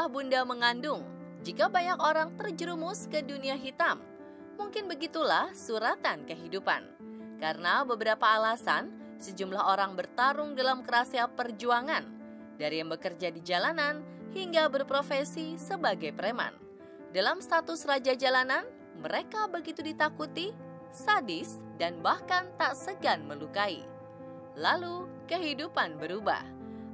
bunda mengandung jika banyak orang terjerumus ke dunia hitam. Mungkin begitulah suratan kehidupan. Karena beberapa alasan, sejumlah orang bertarung dalam kerasnya perjuangan, dari yang bekerja di jalanan hingga berprofesi sebagai preman. Dalam status raja jalanan, mereka begitu ditakuti, sadis, dan bahkan tak segan melukai. Lalu, kehidupan berubah.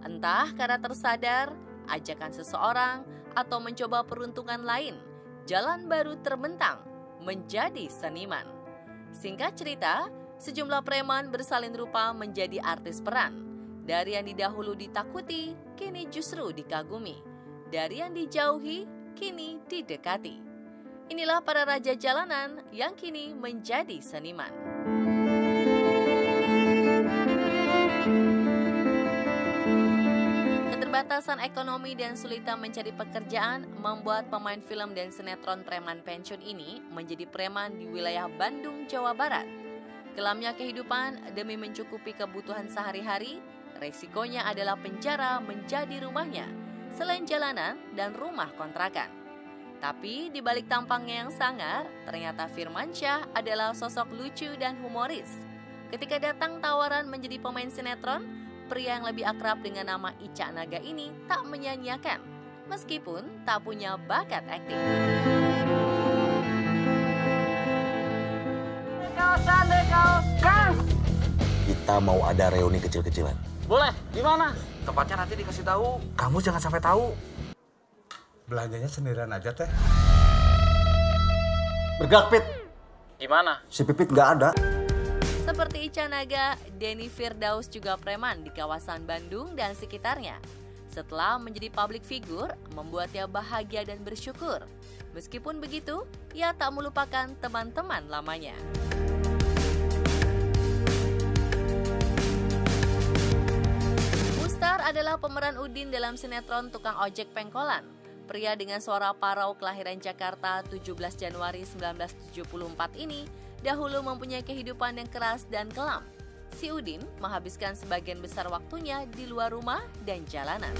Entah karena tersadar, ajakan seseorang, atau mencoba peruntungan lain, jalan baru terbentang menjadi seniman. Singkat cerita, sejumlah preman bersalin rupa menjadi artis peran. Dari yang didahulu ditakuti, kini justru dikagumi. Dari yang dijauhi, kini didekati. Inilah para raja jalanan yang kini menjadi seniman. Keterbatasan ekonomi dan sulitnya mencari pekerjaan membuat pemain film dan sinetron preman pensiun ini menjadi preman di wilayah Bandung, Jawa Barat. Kelamnya kehidupan demi mencukupi kebutuhan sehari-hari, resikonya adalah penjara menjadi rumahnya, selain jalanan dan rumah kontrakan. Tapi di balik tampangnya yang sangar, ternyata Firmansyah adalah sosok lucu dan humoris. Ketika datang tawaran menjadi pemain sinetron, pria yang lebih akrab dengan nama Ica Naga ini tak menyanyiakan, meskipun tak punya bakat akting. Kita mau ada reuni kecil-kecilan. Boleh, di mana? Tempatnya nanti dikasih tahu. Kamu jangan sampai tahu. Belanjanya sendirian aja, Teh. Bergerak, Pit. Gimana? Si Pipit nggak ada. Seperti Ica Naga, Denny Firdaus juga preman di kawasan Bandung dan sekitarnya. Setelah menjadi public figure, membuatnya bahagia dan bersyukur. Meskipun begitu, ia tak melupakan teman-teman lamanya. Mustar adalah pemeran Udin dalam sinetron Tukang Ojek Pengkolan. Pria dengan suara parau kelahiran Jakarta 17 Januari 1974 ini dahulu mempunyai kehidupan yang keras dan kelam. Si Udin menghabiskan sebagian besar waktunya di luar rumah dan jalanan.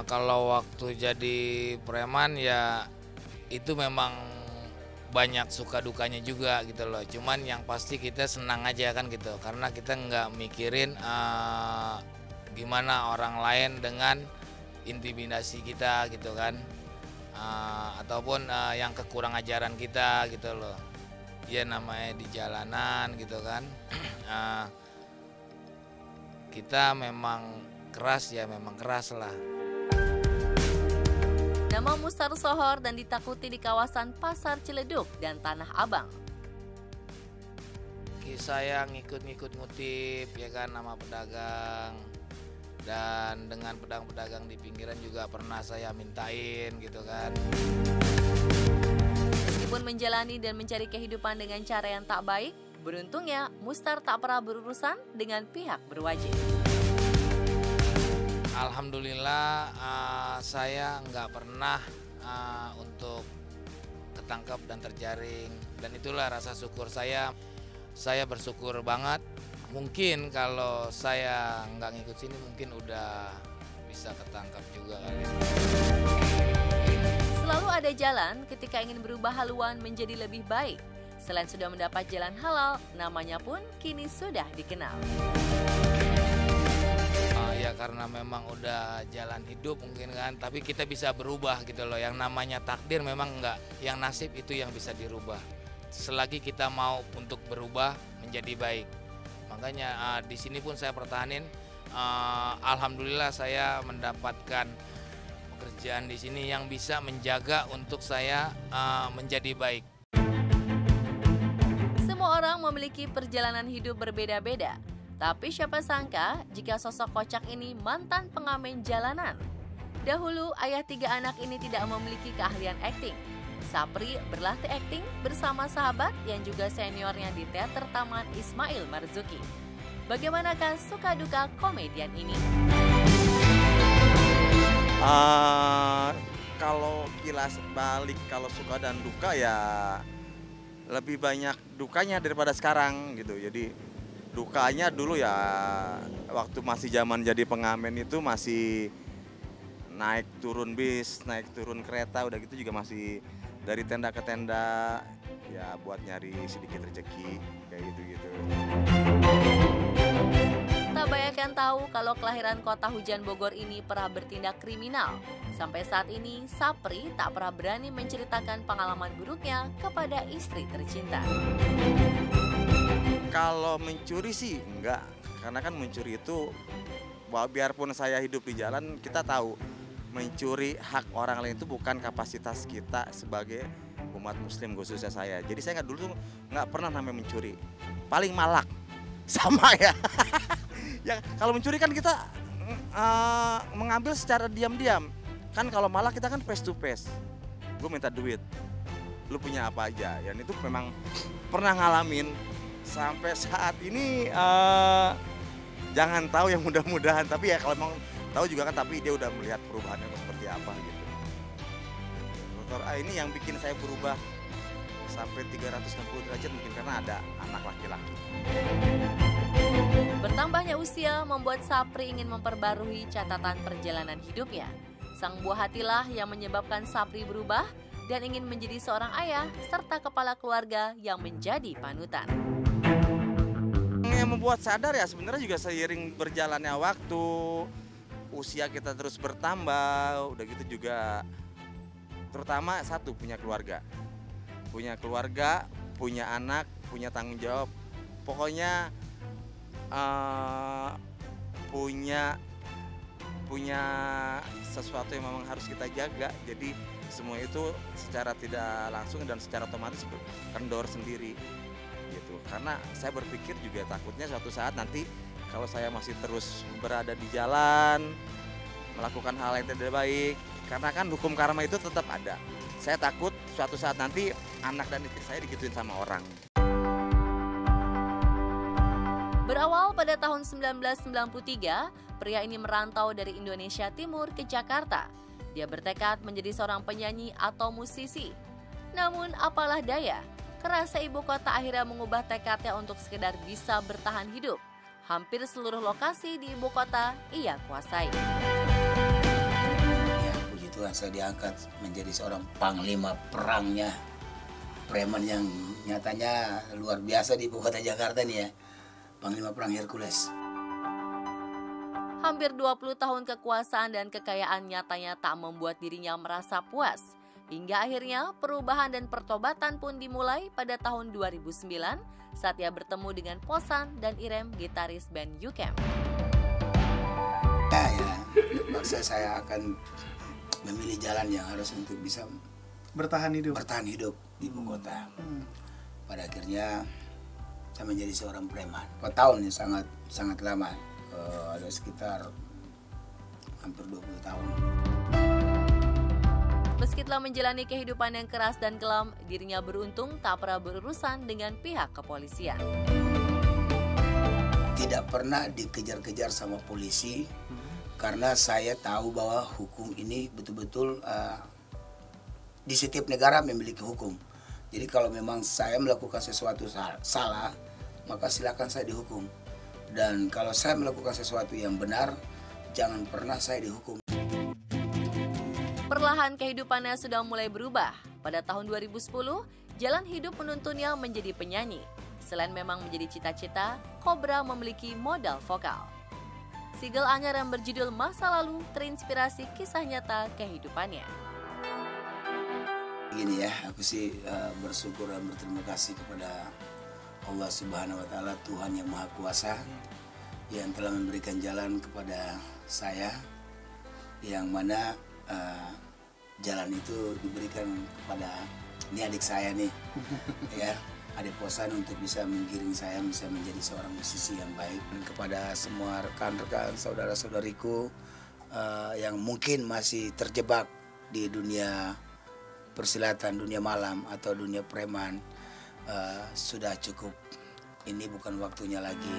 Kalau waktu jadi preman ya itu memang banyak suka dukanya juga gitu loh. Cuman yang pasti kita senang aja kan gitu, karena kita nggak mikirin gimana orang lain dengan intimidasi kita gitu kan. Ataupun yang kekurang ajaran kita gitu loh. Ya namanya di jalanan gitu kan. Kita memang keras ya, memang keras lah. Nama Mustar sohor dan ditakuti di kawasan Pasar Ciledug dan Tanah Abang. Saya ngikut-ngikut ngutip ya kan nama pedagang. Dan dengan pedagang-pedagang di pinggiran juga pernah saya mintain gitu kan. Meskipun menjalani dan mencari kehidupan dengan cara yang tak baik, beruntungnya Mustar tak pernah berurusan dengan pihak berwajib. Alhamdulillah saya nggak pernah untuk ketangkap dan terjaring. Dan itulah rasa syukur saya. Saya bersyukur banget. Mungkin kalau saya nggak ngikut sini mungkin udah bisa ketangkap juga kali. Selalu ada jalan ketika ingin berubah haluan menjadi lebih baik. Selain sudah mendapat jalan halal, namanya pun kini sudah dikenal. Ya karena memang udah jalan hidup mungkin kan, tapi kita bisa berubah gitu loh. Yang namanya takdir memang nggak, yang nasib itu yang bisa dirubah. Selagi kita mau untuk berubah menjadi baik. Makanya di sini pun saya pertahanin. Alhamdulillah saya mendapatkan pekerjaan di sini yang bisa menjaga untuk saya menjadi baik. Semua orang memiliki perjalanan hidup berbeda-beda. Tapi siapa sangka jika sosok kocak ini mantan pengamen jalanan. Dahulu ayah 3 anak ini tidak memiliki keahlian akting. Sapri berlatih akting bersama sahabat yang juga seniornya di teater Taman Ismail Marzuki. Bagaimanakah suka duka komedian ini? Kalau kilas balik, kalau suka dan duka ya lebih banyak dukanya daripada sekarang gitu. Jadi dukanya dulu ya waktu masih zaman jadi pengamen itu masih naik turun bis, naik turun kereta, udah gitu juga masih dari tenda ke tenda, ya buat nyari sedikit rezeki kayak gitu-gitu. Tak banyak yang tahu kalau kelahiran kota hujan Bogor ini pernah bertindak kriminal. Sampai saat ini, Sapri tak pernah berani menceritakan pengalaman buruknya kepada istri tercinta. Kalau mencuri sih enggak, karena kan mencuri itu, biarpun saya hidup di jalan, kita tahu mencuri hak orang lain itu bukan kapasitas kita sebagai umat muslim, khususnya saya. Jadi saya dulu tuh nggak pernah namanya mencuri, paling malak sama ya. Ya kalau mencuri kan kita mengambil secara diam-diam, kan kalau malak kita kan face to face. Gue minta duit, lu punya apa aja, dan itu memang pernah ngalamin. Sampai saat ini jangan tahu yang mudah-mudahan, tapi ya kalau memang tahu juga kan, tapi dia udah melihat perubahannya seperti apa gitu. Dokter A ini yang bikin saya berubah sampai 360 derajat mungkin karena ada anak laki-laki. Bertambahnya usia membuat Sapri ingin memperbarui catatan perjalanan hidupnya. Sang buah hatilah yang menyebabkan Sapri berubah dan ingin menjadi seorang ayah serta kepala keluarga yang menjadi panutan. Yang membuat sadar ya sebenarnya juga seiring berjalannya waktu, usia kita terus bertambah, udah gitu juga terutama satu punya keluarga, punya anak, punya tanggung jawab, pokoknya punya sesuatu yang memang harus kita jaga. Jadi semua itu secara tidak langsung dan secara otomatis kendor sendiri gitu. Karena saya berpikir juga takutnya suatu saat nanti kalau saya masih terus berada di jalan melakukan hal yang tidak baik, karena kan hukum karma itu tetap ada. Saya takut suatu saat nanti anak dan istri saya digituin sama orang. Berawal pada tahun 1993, pria ini merantau dari Indonesia Timur ke Jakarta. Dia bertekad menjadi seorang penyanyi atau musisi. Namun apalah daya, kerasa ibu kota akhirnya mengubah tekadnya untuk sekedar bisa bertahan hidup. Hampir seluruh lokasi di ibu kota ia kuasai. Ya, puji Tuhan saya diangkat menjadi seorang panglima perangnya preman yang nyatanya luar biasa di ibu kota Jakarta nih ya. Panglima Perang Hercules. Hampir 20 tahun kekuasaan dan kekayaan nyatanya tak membuat dirinya merasa puas. Hingga akhirnya perubahan dan pertobatan pun dimulai pada tahun 2009 saat ia bertemu dengan Posan dan Irem, gitaris band U-Camp. Ya, terpaksa saya akan memilih jalan yang harus untuk bisa bertahan hidup di ibu kota. Pada akhirnya saya menjadi seorang preman. 4 tahun ya, sangat lama, ada sekitar hampir 20 tahun. Meski telah menjalani kehidupan yang keras dan kelam, dirinya beruntung tak pernah berurusan dengan pihak kepolisian. Tidak pernah dikejar-kejar sama polisi, karena saya tahu bahwa hukum ini betul-betul di setiap negara memiliki hukum. Jadi kalau memang saya melakukan sesuatu salah, maka silakan saya dihukum. Dan kalau saya melakukan sesuatu yang benar, jangan pernah saya dihukum. Perlahan kehidupannya sudah mulai berubah. Pada tahun 2010, jalan hidup menuntunnya menjadi penyanyi. Selain memang menjadi cita-cita, Cobra memiliki modal vokal. Single anyar yang berjudul Masa Lalu terinspirasi kisah nyata kehidupannya. Gini ya, aku sih bersyukur dan berterima kasih kepada Allah Subhanahu wa Ta'ala, Tuhan yang Maha Kuasa, yang telah memberikan jalan kepada saya, yang mana jalan itu diberikan kepada ini adik saya nih, ya, adik Posan, untuk bisa menggiring saya bisa menjadi seorang musisi yang baik. Dan kepada semua rekan-rekan, saudara-saudariku yang mungkin masih terjebak di dunia persilatan, dunia malam atau dunia preman, sudah cukup. Ini bukan waktunya lagi.